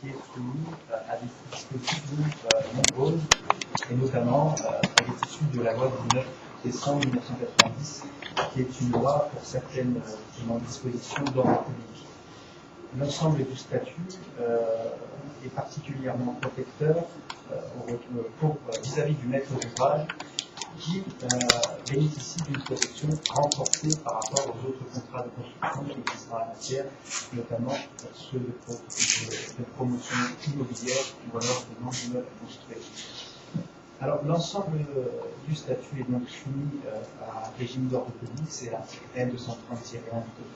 qui est soumis à des dispositions nombreuses, et notamment elle est issue de la loi du 9 décembre 1990, qui est une loi pour certaines dispositions d'ordre public. L'ensemble du statut est particulièrement protecteur vis-à-vis du maître d'ouvrage qui bénéficie d'une protection renforcée par rapport aux autres contrats de construction qui existent en la matière, notamment ceux de promotion immobilière ou alors de vente d'immeubles à construire. Alors, l'ensemble du statut est donc soumis à un régime d'ordre public, c'est l'article L230-1 du Code de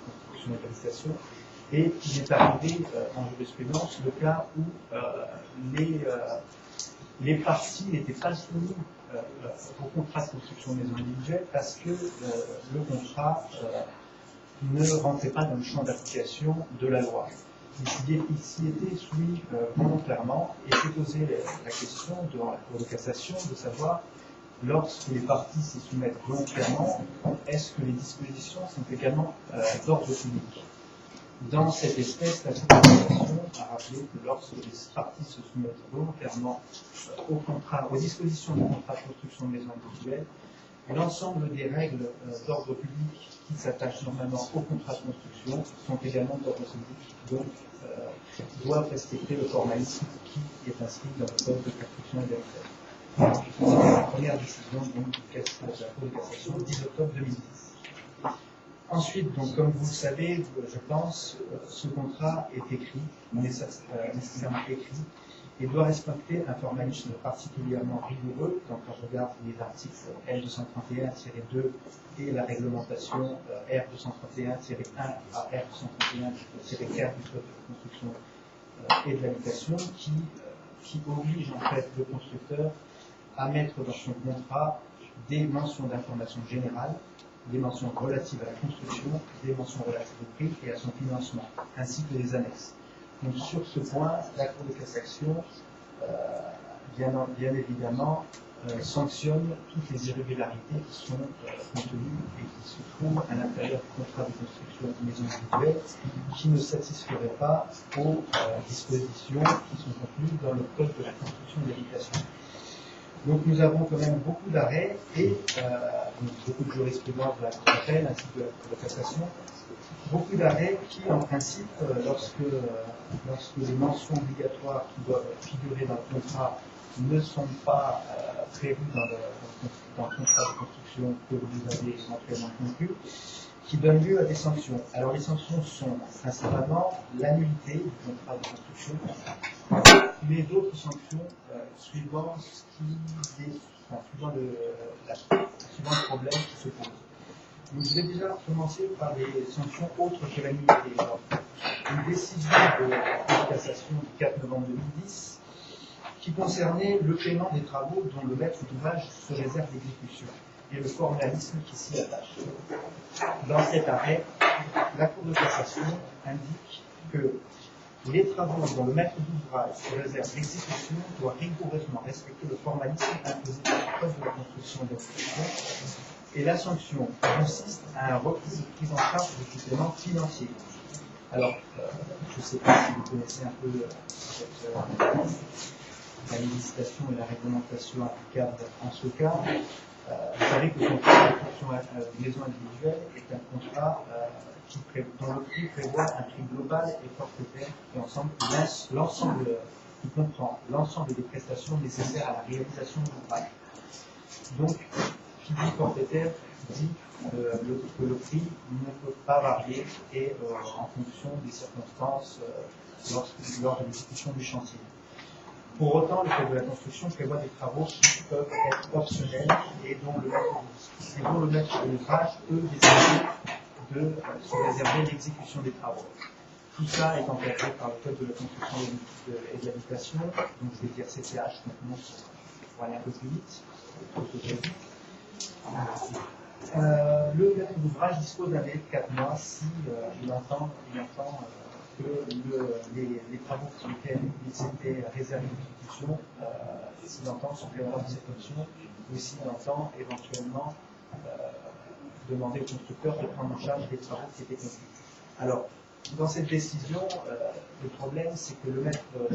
construction et d'habitation, et il est arrivé en jurisprudence le cas où les parties n'étaient pas soumises au contrat de construction de maison individuelle parce que le contrat ne rentrait pas dans le champ d'application de la loi. Il s'y était soumis volontairement et s'est posé la question devant la Cour de cassation de savoir, lorsque les parties s'y soumettent volontairement, est-ce que les dispositions sont également d'ordre public? Dans cette espèce, la Cour de cassation a rappelé que lorsque les parties se soumettent volontairement aux dispositions du contrat de construction de maison individuelle, l'ensemble des règles d'ordre public qui s'attachent normalement au contrat de construction sont également d'ordre public, donc doivent respecter le formalisme qui est inscrit dans le Code de construction et d'habitation. C'est la première décision donc, de la Cour de cassation, 10 octobre 2010. Ensuite, donc, comme vous le savez, je pense, ce contrat est écrit, nécessairement écrit, et doit respecter un formalisme particulièrement rigoureux. Donc, quand je regarde les articles L231-2 et la réglementation R231-1 à R231-4 du Code de construction et de l'habitation, qui oblige en fait le constructeur à mettre dans son contrat des mentions d'information générale, des mentions relatives à la construction, des mentions relatives au prix et à son financement, ainsi que les annexes. Donc sur ce point, la Cour de cassation, bien évidemment, sanctionne toutes les irrégularités qui sont contenues et qui se trouvent à l'intérieur du contrat de construction de maison individuelle, qui ne satisferaient pas aux dispositions qui sont contenues dans le Code de la construction et de l'habitation. Donc nous avons quand même beaucoup d'arrêts et beaucoup de jurisprudence de la Cour d'appel ainsi que de la Cour de cassation, beaucoup d'arrêts qui, en principe, lorsque les mentions obligatoires qui doivent figurer dans le contrat ne sont pas prévues dans le contrat de construction que vous avez éventuellement conclu, qui donnent lieu à des sanctions. Alors les sanctions sont principalement l'annulité du contrat de construction, mais d'autres sanctions suivant le problème qui se pose. Donc, je vais déjà commencer par les sanctions autres que l'annulité. Une décision de la cassation du 4 novembre 2010 qui concernait le paiement des travaux dont le maître d'ouvrage se réserve l'exécution et le formalisme qui s'y attache. Dans cet arrêt, la Cour de cassation indique que les travaux dont le maître d'ouvrage se réserve l'exécution doivent rigoureusement respecter le formalisme imposé par le Code de la construction et de l'habitation, et la sanction consiste à un refus de prise en charge du supplément financier. Alors, je ne sais pas si vous connaissez un peu la législation et la réglementation applicable en ce cas. Vous savez que le contrat de construction de maison individuelle est un contrat dont le prix prévoit un prix global et forfaitaire qui comprend l'ensemble des prestations nécessaires à la réalisation de l'ouvrage. Donc, qui dit forfaitaire dit que le prix ne peut pas varier et en fonction des circonstances lors de l'exécution du chantier. Pour autant, le Code de la construction prévoit des travaux qui peuvent être optionnels et dont le maître de l'ouvrage peut décider de se réserver l'exécution des travaux. Tout ça est encadré par le Code de la construction et de l'habitation, donc je vais dire CCH maintenant pour aller un peu plus vite. Le maître d'ouvrage dispose d'un délai de 4 mois si il entend que les travaux pour lesquels il s'était réservé l'exécution, s'il entend se prévoir de cette option, ou s'il entend éventuellement demander au constructeur de prendre en charge des travaux qui étaient conclus. Alors, Dans cette décision, le problème, c'est que le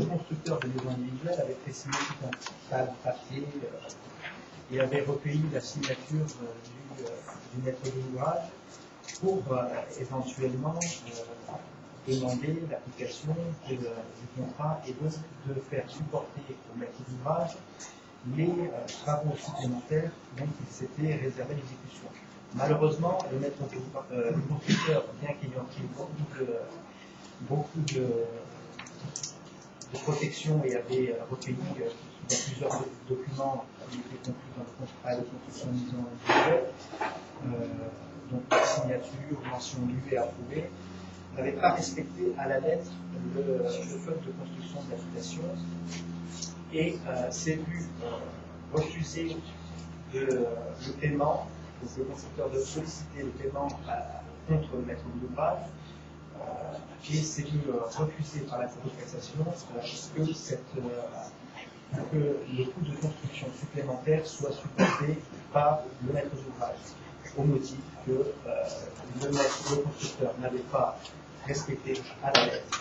constructeur de maison individuelle avait fait signer tout un tas de papiers et avait recueilli la signature du maître d'ouvrage pour éventuellement demander l'application du contrat et donc de faire supporter au maître d'ouvrage les travaux supplémentaires dont il s'était réservé l'exécution. Malheureusement, le constructeur, bien qu'ayant pris beaucoup de protection et avait recueilli dans plusieurs documents qui étaient conclus dans le contrat de construction de maison individuelle, donc signature, mention lue et approuvée, n'avait pas respecté à la lettre le code de construction de l'habitation et s'est vu refuser le paiement. Donc le constructeur de solliciter le paiement contre le maître d'ouvrage et s'est vu refusé par la Cour de cassation que le coût de construction supplémentaire soit supporté par le maître d'ouvrage, au motif que le constructeur n'avait pas respecté à la lettre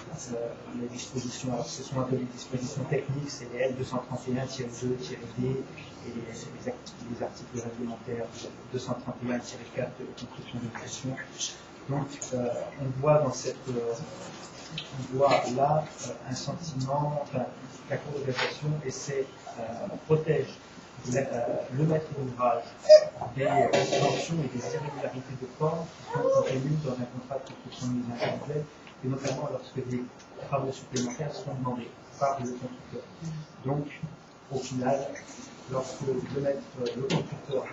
les dispositions. Alors ce sont un peu les dispositions techniques, c'est les L231-2-D et les articles réglementaires 231-4 de construction de pression. Donc on voit là un sentiment, la Cour de cassation protège le maître d'ouvrage des sanctions et des irrégularités de forme qui sont contenues dans un contrat de construction de maison individuelle, et notamment lorsque des travaux supplémentaires sont demandés par le constructeur. Donc, au final, lorsque le constructeur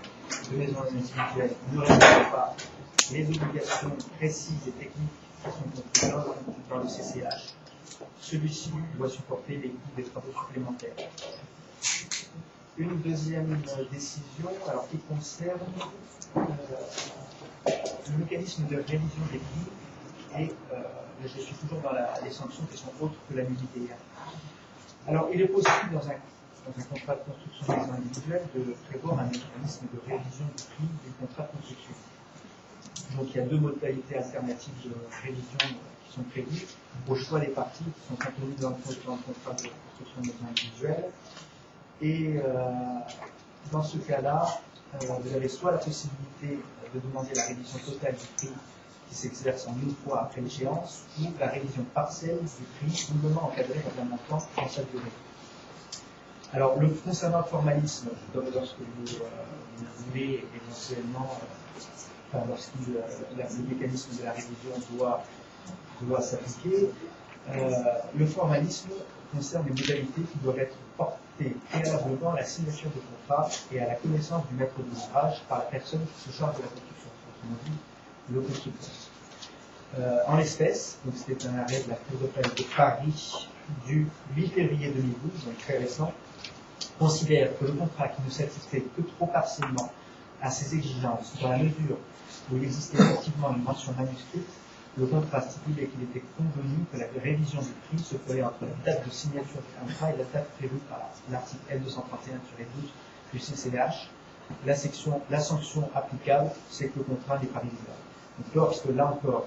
de maison individuelle ne respecte pas les obligations précises et techniques qui sont contenues dans le CCH, celui-ci doit supporter les coûts des travaux supplémentaires. Une deuxième décision, alors qui concerne le mécanisme de révision des prix, et je suis toujours dans les sanctions qui sont autres que la nullité. Alors, il est possible dans un contrat de construction de maison individuelle de prévoir un mécanisme de révision du prix du contrat de construction. Donc, il y a deux modalités alternatives de révision qui sont prévues au choix des parties qui sont contenues dans le contrat de construction de maison individuelle. Et dans ce cas-là, vous avez soit la possibilité de demander la révision totale du prix qui s'exerce en une fois après l'échéance, ou la révision partielle du prix doublement encadré dans un montant en sa durée. Alors, concernant le formalisme, lorsque vous voulez éventuellement, le mécanisme de la révision doit s'appliquer, le formalisme concerne les modalités qui doivent être portées préalablement à la signature du contrat et à la connaissance du maître d'ouvrage par la personne qui se charge de la construction, autrement dit, le constructeur. En l'espèce, donc c'était un arrêt de la Cour d'appel de Paris du 8 février 2012, donc très récent, considère que le contrat qui ne satisfait que trop partiellement à ses exigences, dans la mesure où il existait effectivement une mention manuscrite, le contrat stipulait qu'il était convenu que la révision du prix se ferait entre la date de signature du contrat et la date prévue par l'article L231-12 du CCH. La sanction applicable, c'est que le contrat n'est pas révisable. Donc lorsque, là encore,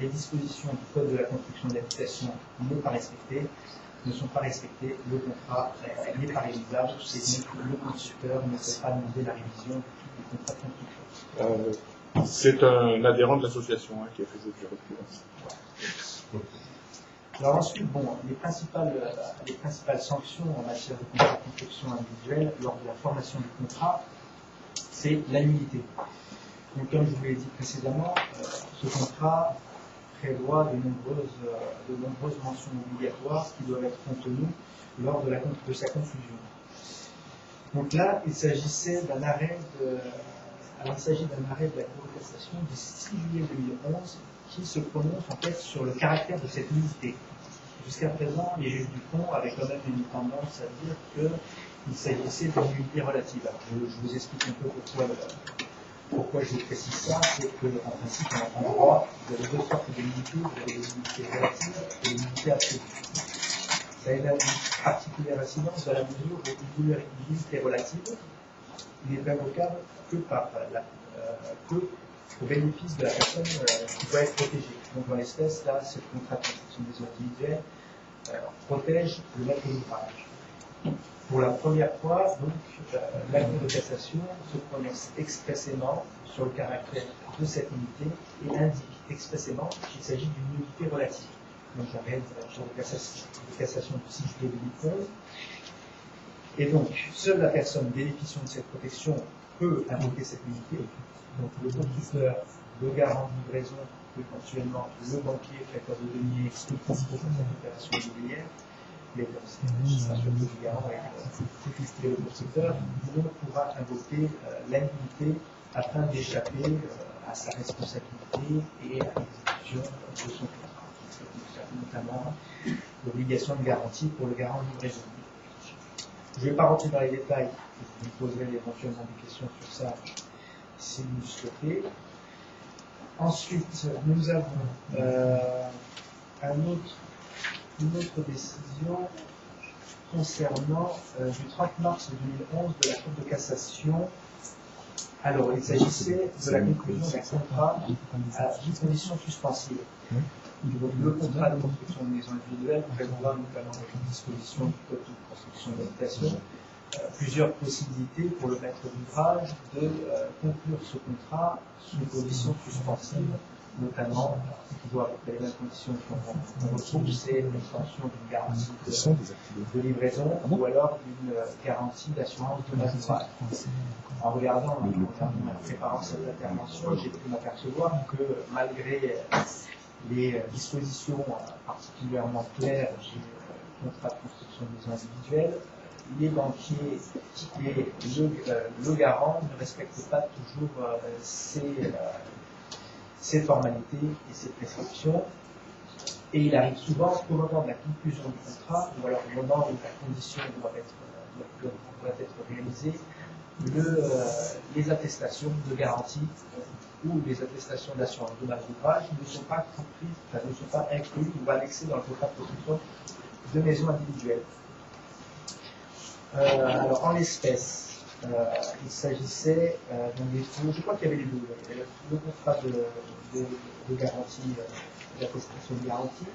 les dispositions du Code de la construction de l'habitation ne sont pas respectées, le contrat n'est pas révisable, et donc le constructeur ne peut pas demander la révision du contrat de construction. C'est un adhérent de l'association qui a fait cette jurisprudence. Alors ensuite, les principales sanctions en matière de contrat de construction individuelle lors de la formation du contrat, c'est la nullité. Donc comme je vous l'ai dit précédemment, ce contrat prévoit de nombreuses mentions obligatoires qui doivent être contenues lors de sa conclusion. Donc là, il s'agissait d'un arrêt de la Cour de cassation du 6 juillet 2011 qui se prononce en fait sur le caractère de cette nullité. Jusqu'à présent, les juges du fond avaient quand même une tendance à dire qu'il s'agissait d'une nullité relative. Alors, je vous explique un peu pourquoi je précise ça. C'est qu'en principe, en droit, vous avez deux sortes de nullités. Vous avez les nullités relatives et les nullités absolues. Ça a une particulière incidence dans la mesure où une nullité relative n'est invocable que au bénéfice de la personne qui doit être protégée. Donc dans l'espèce, là, ce contrat de construction de maison individuelle protège le maître d'ouvrage. Pour la première fois, donc, la Cour de cassation se prononce expressément sur le caractère de cette unité et indique expressément qu'il s'agit d'une unité relative. Donc j'arrête la Cour de cassation du 6 juillet 2011. Et donc, seule la personne bénéficiant de cette protection peut invoquer cette unité. Donc le constructeur, le garant de livraison, éventuellement le banquier, prêteur de deniers, qui participe à cette opération immobilière, mais ce sera surtout le garant et le constructeur ne pourra invoquer l'immunité afin d'échapper à sa responsabilité et à l'exécution de son contrat. Notamment l'obligation de garantie pour le garant de livraison. Je ne vais pas rentrer dans les détails, je vous poserai éventuellement des questions sur ça si vous le souhaitez. Ensuite, nous avons une autre décision concernant du 30 mars 2011 de la Cour de cassation. Alors, il s'agissait de la conclusion d'un contrat à 10 conditions suspensives. Le contrat de construction de maison individuelle prévoit notamment les dispositions du code de construction et d'habitation plusieurs possibilités pour le maître d'ouvrage de conclure ce contrat sous des conditions suspensives, notamment qui doit avoir les mêmes conditions qu'on retrouve, c'est l'extension d'une garantie de livraison ou alors d'une garantie d'assurance de maître d'ouvrage. En regardant, en préparant cette intervention, j'ai pu m'apercevoir que malgré les dispositions particulièrement claires du contrat de construction de maison individuelle, les banquiers et le garant ne respectent pas toujours ces formalités et ces prescriptions. Et il arrive souvent qu'au moment de la conclusion du contrat, ou alors au moment où la condition doit être réalisée, les attestations de garantie ou les attestations d'assurance de maître d'ouvrage ne sont pas comprises, ne sont pas incluses ou annexées dans le contrat de construction de maison individuelle. Alors en l'espèce, il s'agissait je crois qu'il y avait les deux. Il y avait le contrat de garantie, d'attestation de garantie,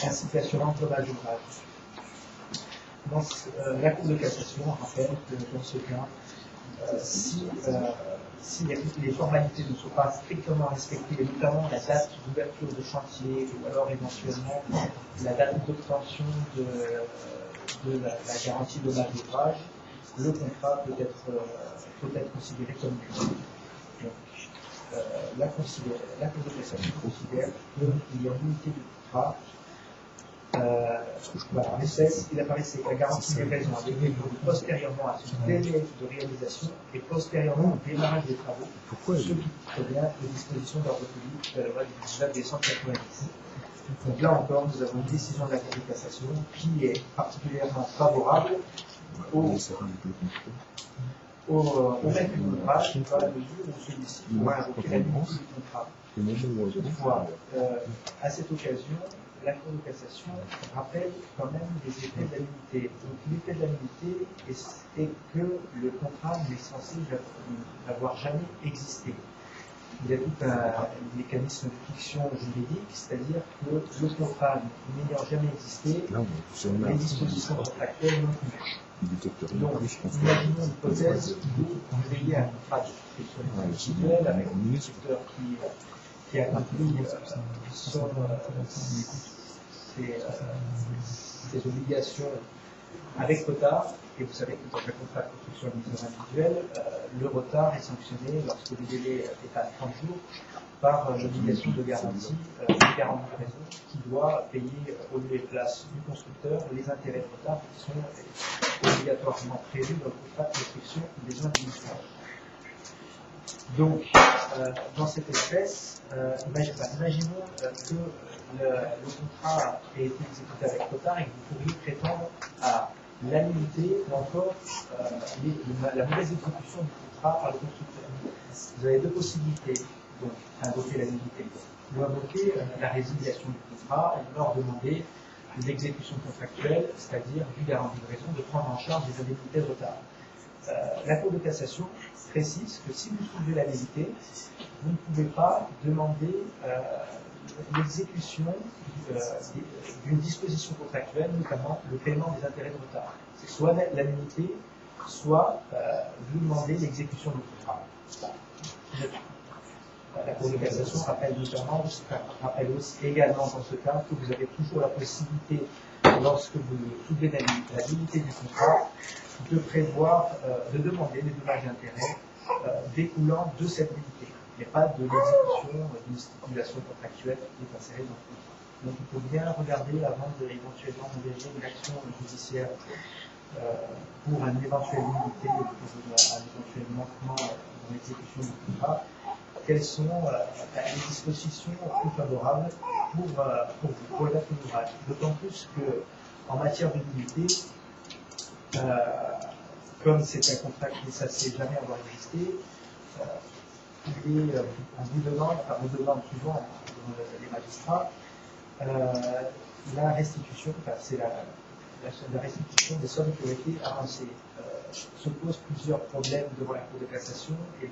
ainsi que l'assurance dommage d'ouvrage. La Cour de cassation rappelle que dans ce cas, si les formalités ne sont pas strictement respectées, notamment la date d'ouverture de chantier ou alors éventuellement la date d'obtention de la garantie de dommage d'ouvrage, le contrat peut être considéré comme nul. Donc, la Cour de cassation considère qu'il y a une unité de contrat. En espèce, il apparaissait que la garantie de livraison avait été donnée postérieurement à son délai de réalisation et postérieurement au démarrage des travaux, ce qui provient des dispositions d'ordre public de la loi du 19 décembre 1990. Donc là encore, nous avons une décision de la Cour de cassation qui est particulièrement favorable au maître d'ouvrage dans la mesure où celui-ci pourra invoquer la nullité du contrat. Toutefois, à cette occasion, la Cour de cassation rappelle quand même les effets de l'annuité. Donc l'effet de l'annuité est que le contrat n'est censé n'avoir jamais existé. Il y a tout un mécanisme de fiction juridique, c'est-à-dire que le contrat n'ayant jamais existé, les dispositions contractuelles non plus. Donc, imaginons l'hypothèse où vous ayez un contrat de construction individuelle avec un constructeur qui accomplit ses obligations avec retard, et vous savez que dans le contrat de construction individuelle, le retard est sanctionné lorsque le délai est à 30 jours par l'obligation de garantie du garant de livraison qui doit payer au lieu et place du constructeur les intérêts de retard qui sont obligatoirement prévus dans le contrat de construction des maisons individuelles. Donc, dans cette espèce, imaginons que le contrat ait été exécuté avec retard et que vous pourriez prétendre à l'annullité ou encore la mauvaise exécution du contrat par le constructeur. Vous avez deux possibilités, donc invoquer l'annullité ou invoquer la résiliation du contrat et leur demander l'exécution contractuelle, c'est-à-dire du garant de livraison, de prendre en charge les indemnités de retard. la Cour de cassation précise que si vous trouvez la nullité, vous ne pouvez pas demander l'exécution d'une disposition contractuelle, notamment le paiement des intérêts de retard. C'est soit la nullité, soit vous demandez l'exécution du contrat. La Cour de cassation rappelle aussi également dans ce cas que vous avez toujours la possibilité, lorsque vous soulevez la nullité du contrat, de prévoir, de demander des dommages et intérêts découlant de cette nullité. Il n'y a pas de l'exécution d'une stipulation contractuelle qui est insérée dans le contrat. Donc il faut bien regarder avant d'éventuellement engager une action judiciaire pour un éventuel nullité, pour un éventuel manquement dans l'exécution du contrat, quelles sont les dispositions plus favorables pour le maître d'ouvrage. D'autant plus qu'en matière de nullité, comme c'est un contrat qui ne s'est jamais avoir existé, on vous demande souvent les magistrats la restitution, c'est la restitution des sommes qui ont été avancées. Se posent plusieurs problèmes devant la Cour de cassation et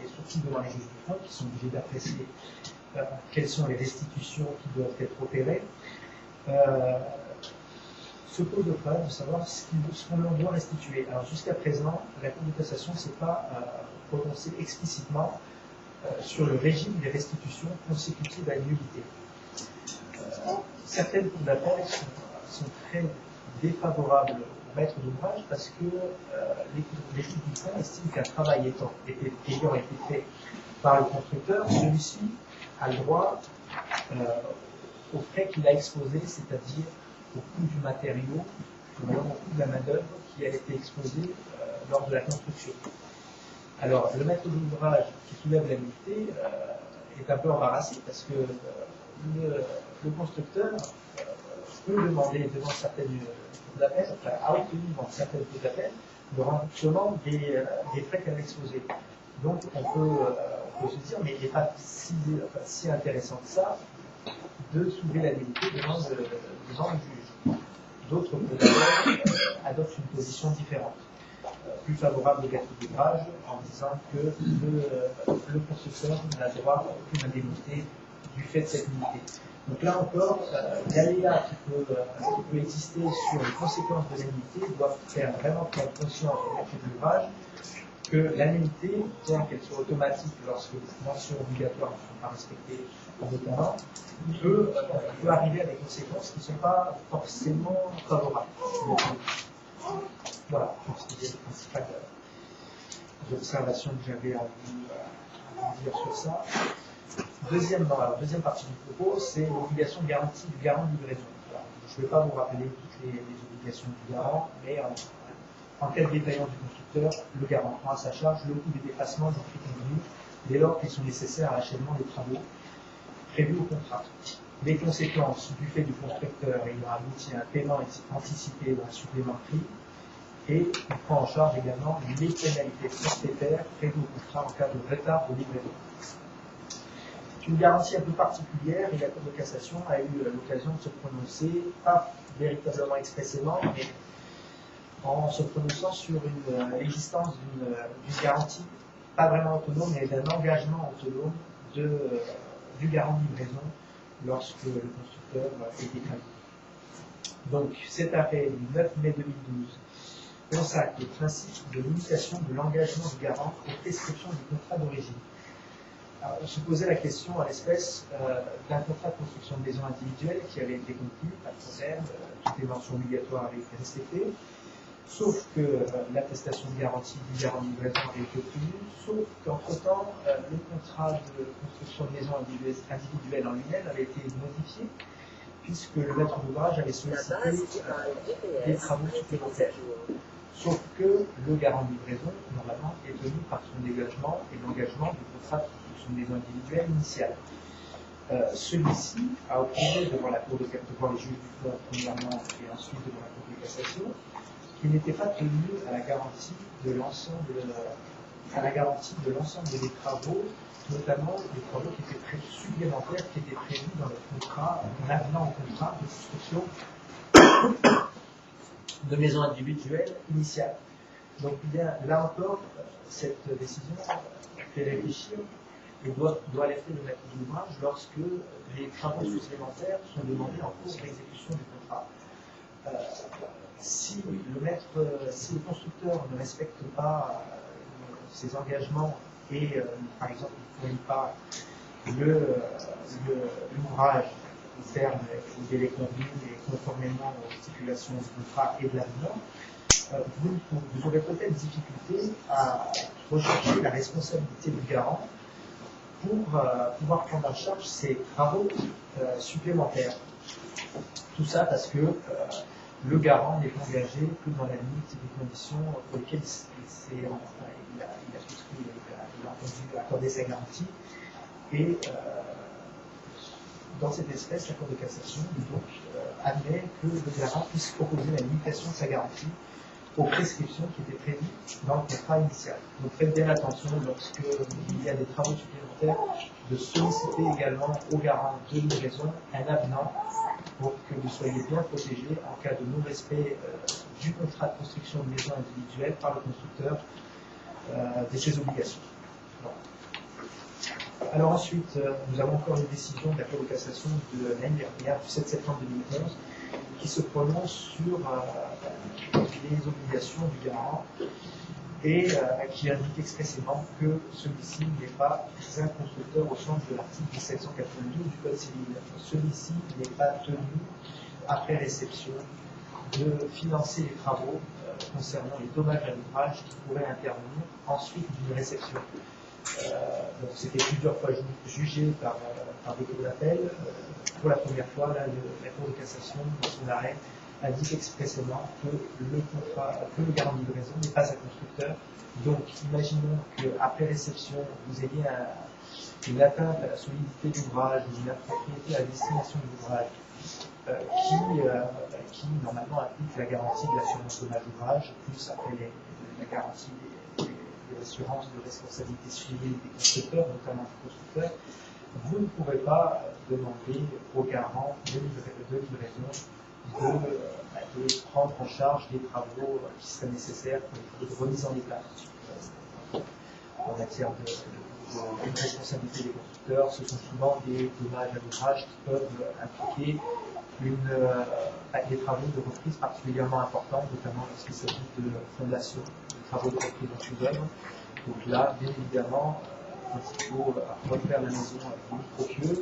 surtout devant les juges du fond qui sont obligés d'apprécier quelles sont les restitutions qui doivent être opérées. Se pose le problème de savoir ce qu'on doit restituer. Alors jusqu'à présent, la Cour de cassation ne s'est pas prononcée explicitement sur le régime des restitutions consécutives à une nullité. Certaines cours d'appel sont très défavorables au maître d'ouvrage parce que les juges du fond estiment qu'un travail ayant été fait par le constructeur, celui-ci a le droit aux frais qu'il a exposés, c'est-à-dire au coût du matériau, ou alors au coût de la main-d'œuvre qui a été exposée lors de la construction. Alors, le maître d'ouvrage qui soulève la nullité est un peu embarrassé parce que le constructeur peut demander devant certaines cours d'appel, a obtenu dans certaines cours d'appel, le remboursement des frais qu'elle a exposés. Donc, on peut se dire, mais il n'est pas si intéressant que ça de soulever la nullité devant le juge. D'autres cours d'appel adoptent une position différente, plus favorable au maître d'ouvrage, en disant que le constructeur n'a droit à aucune indemnité du fait de cette nullité. Donc là encore, l'aléa qui peut exister sur les conséquences de la nullité doit faire vraiment prendre conscience au maître d'ouvrage que la nullité, bien qu'elle soit automatique lorsque les mentions obligatoires ne sont pas respectées notamment, peut arriver à des conséquences qui ne sont pas forcément favorables. Voilà, je pense que c'est les principales observations que j'avais à vous dire sur ça. Deuxième partie du propos, c'est l'obligation de garantie du garant de livraison. Je ne vais pas vous rappeler toutes les obligations du garant, mais en cas de défaillance du constructeur, le garant prend à sa charge le coût des déplacements des prix convenus dès lors qu'ils sont nécessaires à l'achèvement des travaux prévus au contrat. Les conséquences du fait du constructeur ayant abouti à un paiement anticipé ou un supplément de prix, et il prend en charge également les pénalités forfaitaires prévues au contrat en cas de retard de livraison. C'est une garantie un peu particulière et la Cour de cassation a eu l'occasion de se prononcer, pas véritablement expressément, mais en se prononçant sur l'existence d'une garantie, pas vraiment autonome, mais d'un engagement autonome du garant de livraison lorsque le constructeur est défaillant. Donc cet arrêt du 9 mai 2012 consacre le principe de limitation de l'engagement du garant aux prescriptions du contrat d'origine. On se posait la question à l'espèce d'un contrat de construction de maison individuelle qui avait été conclu, pas de problème, toutes les mentions obligatoires avaient été respectées, sauf que l'attestation de garantie du garant de livraison avait été obtenue, sauf qu'entre-temps, le contrat de construction de maison individuelle en lui-même avait été modifié, puisque le maître d'ouvrage avait sollicité des travaux supplémentaires. Sauf que le garant de livraison, normalement, est tenu par son engagement et l'engagement du contrat de construction de maison individuelle initiale. Celui-ci a opposé devant les juges du fond, premièrement, et ensuite devant la Cour de cassation, qu'il n'était pas tenu à la garantie de l'ensemble des travaux, notamment des travaux qui étaient supplémentaires, qui étaient prévus dans le contrat, en avenant au contrat de construction de maison individuelle initiale. Donc bien, là encore, cette décision fait réfléchir et doit alerter le maître d'ouvrage lorsque les travaux supplémentaires sont demandés en cours d'exécution du contrat. Si le constructeur ne respecte pas ses engagements et, par exemple, ne fournit pas l'ouvrage au terme au délai convenu et conformément aux stipulations du contrat et de l'avenant, vous aurez peut-être difficulté à rechercher la responsabilité du garant pour pouvoir prendre en charge ces travaux supplémentaires. Tout ça parce que le garant n'est engagé que dans la limite des conditions pour lesquelles il a souscrit, il a entendu accorder sa garantie. Et dans cette espèce, la Cour de cassation admet que le garant puisse proposer la limitation de sa garantie aux prescriptions qui étaient prévues dans le contrat initial. Donc faites bien attention lorsqu'il y a des travaux supplémentaires de solliciter également au garant de livraison un avenant pour que vous soyez bien protégé en cas de non-respect du contrat de construction de maison individuelle par le constructeur de ses obligations. Voilà. Alors ensuite, nous avons encore une décision de la Cour de cassation de l'année dernière, du 7 septembre 2011, qui se prononce sur les obligations du garant et qui indique expressément que celui-ci n'est pas un constructeur au sens de l'article 1792 du Code civil. Celui-ci n'est pas tenu, après réception, de financer les travaux concernant les dommages à l'ouvrage qui pourraient intervenir ensuite d'une réception. Donc c'était plusieurs fois jugé par des cours d'appel. Pour la première fois, là, la Cour de cassation, dans son arrêt, indique expressément que le garant de livraison n'est pas un constructeur. Donc, imaginons qu'après réception, vous ayez une atteinte à la solidité de l'ouvrage, une impropriété à la destination de l'ouvrage, qui normalement implique la garantie de l'assurance dommage ouvrage, plus après la garantie des assurances de responsabilité civile des constructeurs, notamment des constructeurs. Vous ne pourrez pas demander au garant de livraison de prendre en charge les travaux qui seraient nécessaires pour les travaux de remise en état. En matière de responsabilité des constructeurs, ce sont souvent des dommages à l'ouvrage qui peuvent impliquer des travaux de reprise particulièrement importants, notamment lorsqu'il s'agit de fondation, de travaux de reprise en sous-œuvre. Donc là, bien évidemment, quand il faut refaire la maison avec des micro-pieux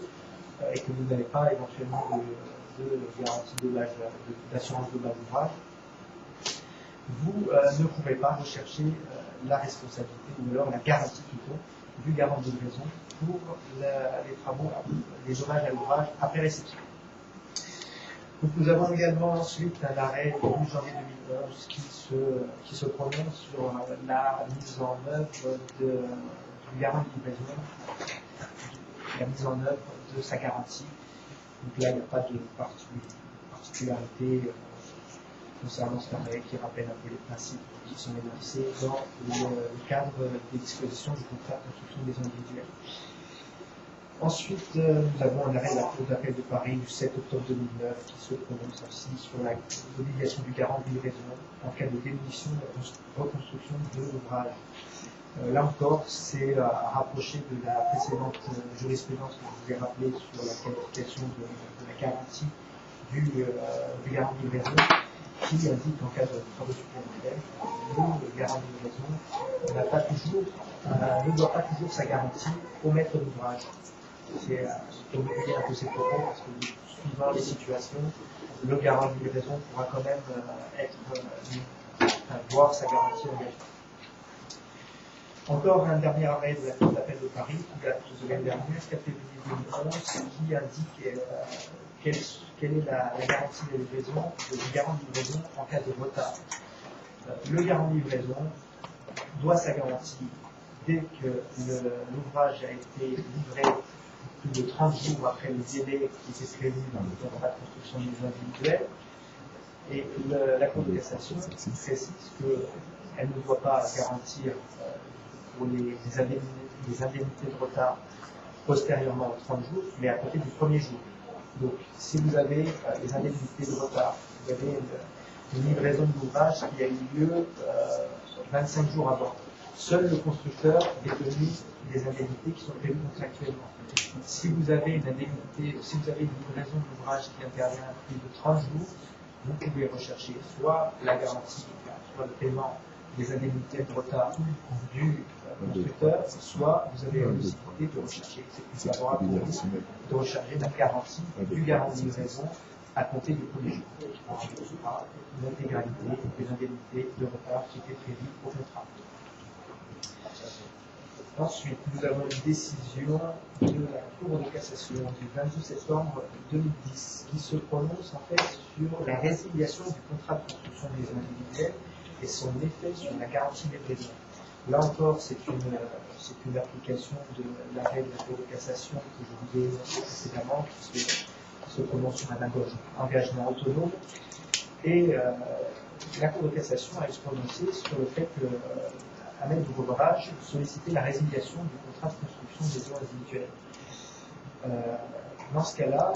et que vous n'avez pas éventuellement de garantie d'assurance de bas ouvrage, vous ne pourrez pas rechercher la responsabilité ou alors la garantie plutôt du garant de livraison pour les travaux, les dommages à l'ouvrage après réception. Donc nous avons également ensuite un arrêt du 12 janvier 2011 qui se prononce sur la mise en œuvre du garant de livraison, la mise en œuvre de sa garantie. Donc là, il n'y a pas de particularité concernant cet arrêt qui rappelle un peu les principes qui sont énoncés dans le cadre des dispositions du contrat de construction des maisons individuelles. Ensuite, nous avons un arrêt de la Cour d'appel de Paris du 7 octobre 2009 qui se prononce aussi sur l'obligation du garant de livraison en cas de démolition et reconstruction de l'ouvrage. Là encore, c'est à rapprocher de la précédente jurisprudence que je vous ai rappelée sur la qualification de la garantie du garant de livraison, qui indique en cas de travaux supplémentaires, le garant de livraison ne doit pas toujours sa garantie au maître d'ouvrage. C'est pour oublier un peu ces propos, parce que suivant les situations, le garant de livraison pourra quand même voir sa garantie engagée. Encore un dernier arrêt de la Cour d'appel de Paris, qui date de l'année dernière, 4 février 2011, qui indique quelle est la garantie de livraison, du garant de livraison en cas de retard. Le garant de livraison doit sa garantie dès que l'ouvrage a été livré plus de 30 jours après le délai qui était prévu dans le contrat de construction des maisons individuelles. Et la Cour de cassation précise qu'elle ne doit pas garantir pour les indemnités de retard postérieurement aux 30 jours, mais à côté du premier jour. Donc, si vous avez les indemnités de retard, vous avez une livraison de l'ouvrage qui a eu lieu 25 jours avant. Seul le constructeur détenue des indemnités qui sont prévues contractuellement. Si vous avez une indemnité, si vous avez une livraison d'ouvrage qui intervient à plus de 30 jours, vous pouvez rechercher soit la garantie, soit le paiement des indemnités de retard du constructeur, soit vous avez la possibilité de rechercher, c'est plus favorable pour vous, de recharger la garantie du garant de livraison à compter du premier jour. L'intégralité des indemnités de retard qui étaient prévues au contrat. Ensuite, nous avons une décision de la Cour de cassation du 22 septembre 2010 qui se prononce en fait sur la résiliation du contrat de construction des maisons individuelles et son effet sur la garantie des livraison. Là encore, c'est une application de l'arrêt de la Cour de cassation que je vous ai énoncé précédemment qui se prononce sur un engagement autonome. Et la Cour de cassation a se prononcé sur le fait que Ahmed Bougobaraj sollicitait la résiliation du contrat de construction des maisons individuelles. Dans ce cas-là,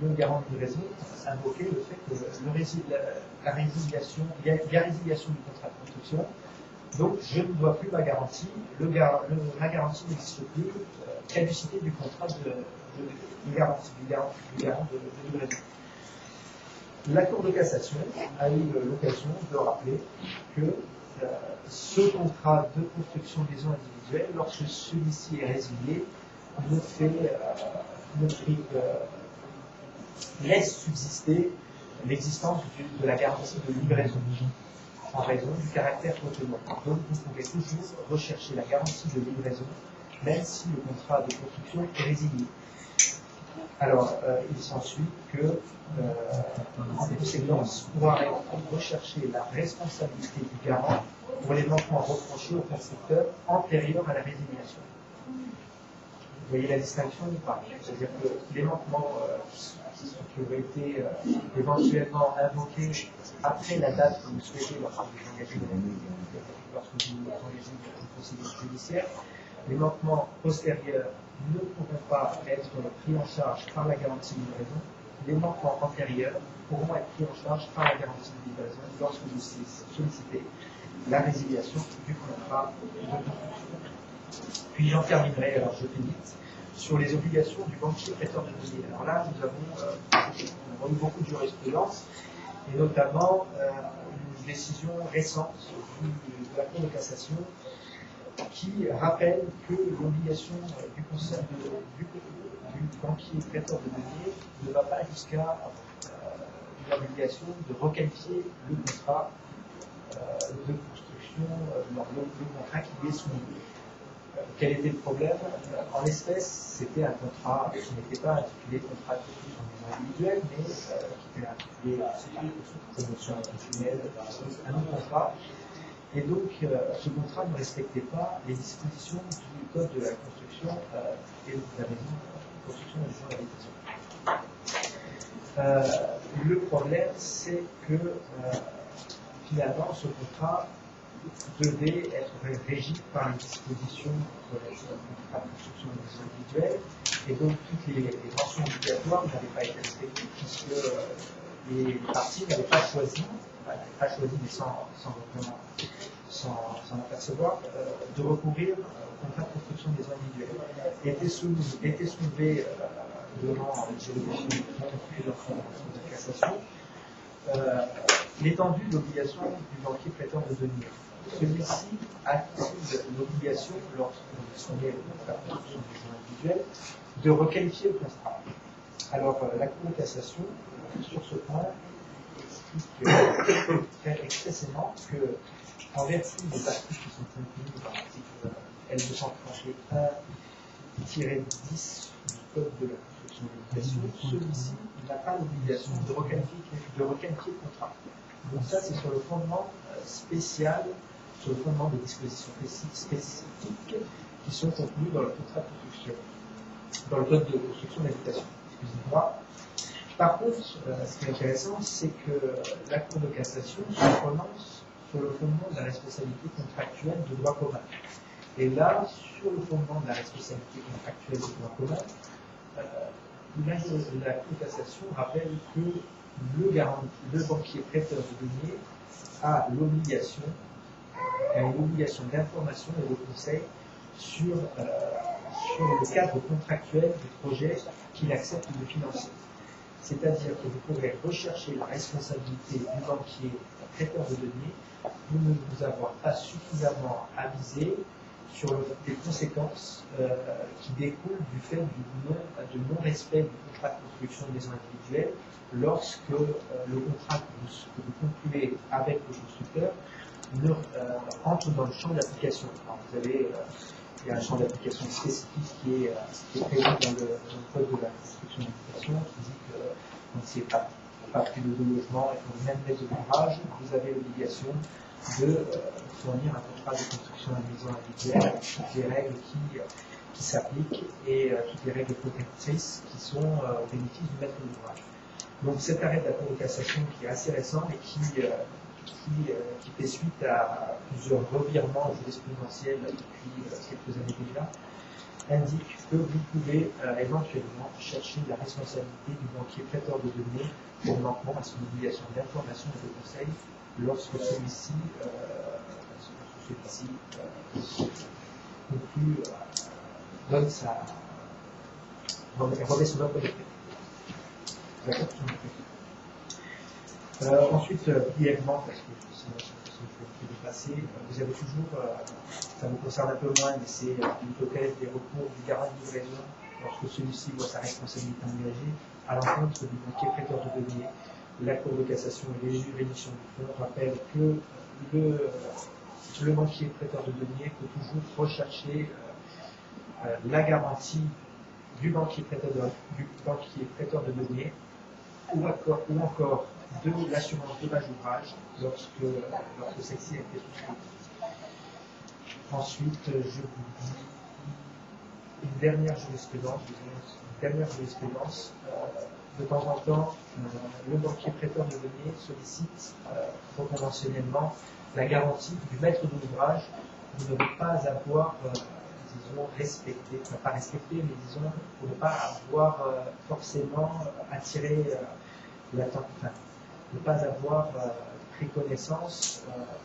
le garant de livraison invoquait le fait que la résiliation, il y a résiliation du contrat de construction, donc je ne dois plus ma garantie, ma garantie n'existe plus, caducité du contrat du garant de livraison. La Cour de cassation a eu l'occasion de rappeler que ce contrat de construction de maison individuelle, lorsque celui-ci est résilié, laisse subsister l'existence de la garantie de livraison en raison du caractère autonome. Donc vous pouvez toujours rechercher la garantie de livraison même si le contrat de construction est résilié. Alors, il s'ensuit que, en conséquence, pourra rechercher la responsabilité du garant pour les manquements reprochés au constructeur antérieurs à la résiliation. Vous voyez la distinction ou pas? C'est-à-dire que les manquements qui auraient été éventuellement invoqués après la date que vous souhaitez lorsque vous engagez une procédure judiciaire, les manquements postérieurs ne pourront pas être pris en charge par la garantie de livraison. Les manquements antérieurs pourront être pris en charge par la garantie de livraison lorsque vous sollicitez la résiliation du contrat de construction. Puis j'en terminerai, alors je fais vite, sur les obligations du banquier prêteur de données. Alors là, nous avons eu beaucoup de jurisprudence, et notamment une décision récente de la Cour de cassation qui rappelle que l'obligation du banquier prêteur de données ne va pas jusqu'à l'obligation de requalifier le contrat de construction, le contrat qui lui est soumis. Quel était le problème? En l'espèce, c'était un contrat qui n'était pas intitulé contrat de construction individuelle, mais qui était intitulé promotion institutionnelle, un autre contrat. Et donc, ce contrat ne respectait pas les dispositions du Code de la construction et de la maison, construction et maison d'habitation. Le problème, c'est que finalement, ce contrat devait être régi par les dispositions relatives au contrat de construction des maisons individuelles, et donc toutes les mentions obligatoires n'avaient pas été respectées, puisque les parties n'avaient pas choisi, mais sans apercevoir, de recourir au contrat de construction des maisons individuelles. Était soulevé devant les juridictions et leur de cassation l'étendue de l'obligation du banquier prêteur de données. Celui-ci active l'obligation, lorsqu'on est soumis au contrat de construction des maisons individuelles, de requalifier le contrat. Alors, la Cour de cassation, sur ce point, explique très expressément que, en vertu des articles qui sont contenus dans l'article L231-10 du Code de la construction et de l'habitation, celui-ci n'a pas l'obligation de requalifier le contrat. Donc ça, c'est sur le fondement spécial, sur le fondement des dispositions spécifiques qui sont contenues dans le contrat de construction, dans le Code de construction et d'habitation. Excusez-moi. Par contre, ce qui est intéressant, c'est que la Cour de cassation se prononce sur le fondement de la responsabilité contractuelle de droit commun. Et là, sur le fondement de la responsabilité contractuelle de droit commun, la Cour de cassation rappelle que le banquier prêteur de données a l'obligation a une obligation d'information et de conseil sur le cadre contractuel du projet qu'il accepte de financer. C'est-à-dire que vous pourrez rechercher la responsabilité du banquier prêteur de deniers pour ne vous avoir pas suffisamment avisé sur les conséquences qui découlent du fait du non-respect du contrat de construction de maisons individuelles lorsque le contrat que vous concluez avec le constructeur entre dans le champ d'application. Vous avez il y a un champ d'application spécifique qui est prévu dans le code de la construction d'habitation qui dit que donc c'est pas plus de 2 logements et pour le même maître d'ouvrage, vous avez l'obligation de fournir un contrat de construction de maison individuelle avec toutes les règles qui s'appliquent et toutes les règles protectrices qui sont au bénéfice du maître d'ouvrage. Donc cet arrêt de la Cour de cassation qui est assez récent et qui fait suite à plusieurs revirements jurisprudentiels depuis quelques années déjà, indique que vous pouvez éventuellement chercher la responsabilité du banquier prêteur de deniers pour manquement à son obligation d'information et de conseil lorsque celui-ci conclut, remet son offre de prêt. D'accord. Ensuite, brièvement, parce que sinon je vais dépasser, vous avez toujours, ça vous concerne un peu moins, mais c'est l'hypothèse des recours du garant de livraison lorsque celui-ci voit sa responsabilité engagée à l'encontre du banquier prêteur de deniers. La Cour de cassation et les juridictions du fonds rappellent que le banquier prêteur de deniers peut toujours rechercher la garantie du banquier prêteur de deniers ou encore de l'assurance dommage ouvrage lorsque celle-ci a été souscrite. Ensuite, je vous dis une dernière jurisprudence. De temps en temps, le banquier prêteur de deniers sollicite conventionnellement la garantie du maître d'ouvrage pour ne pas avoir, respecté, enfin, pas respecté, mais disons, pour ne pas avoir forcément attiré l'attention, ne pas avoir pris connaissance,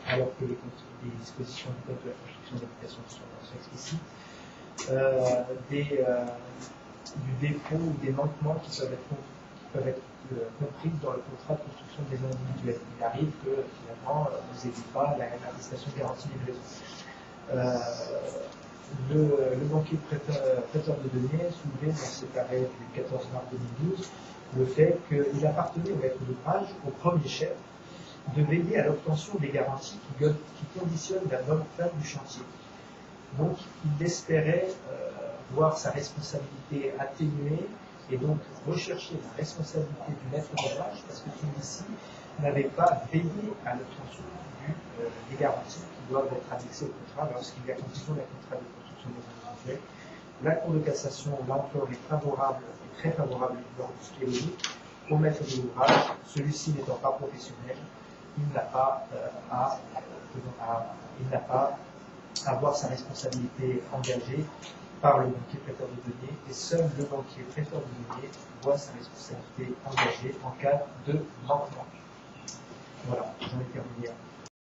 alors que les dispositions du code de la construction d'habitation sont explicites, du défaut ou des manquements qui peuvent être compris dans le contrat de construction de maisons individuelles. Il arrive que finalement vous n'ayez pas l'attestation de garantie livraison. Le banquier prêteur de deniers soulevait dans cet arrêt du 14 mars 2012 le fait qu'il appartenait au maître d'ouvrage, au premier chef, de veiller à l'obtention des garanties qui conditionnent la bonne fin du chantier. Donc, il espérait voir sa responsabilité atténuée et donc rechercher la responsabilité du maître d'ouvrage parce que celui-ci n'avait pas veillé à l'obtention des garanties qui doivent être annexées au contrat lorsqu'il y a conclusion d'un contrat de construction des individuels. La Cour de cassation, là encore, est favorable, est très favorable dans ce qui est logique au maître de l'ouvrage. Celui-ci n'étant pas professionnel, il n'a pas à voir sa responsabilité engagée par le banquier prêteur de deniers et seul le banquier prêteur de deniers voit sa responsabilité engagée en cas de manquement. Voilà, j'en ai terminé.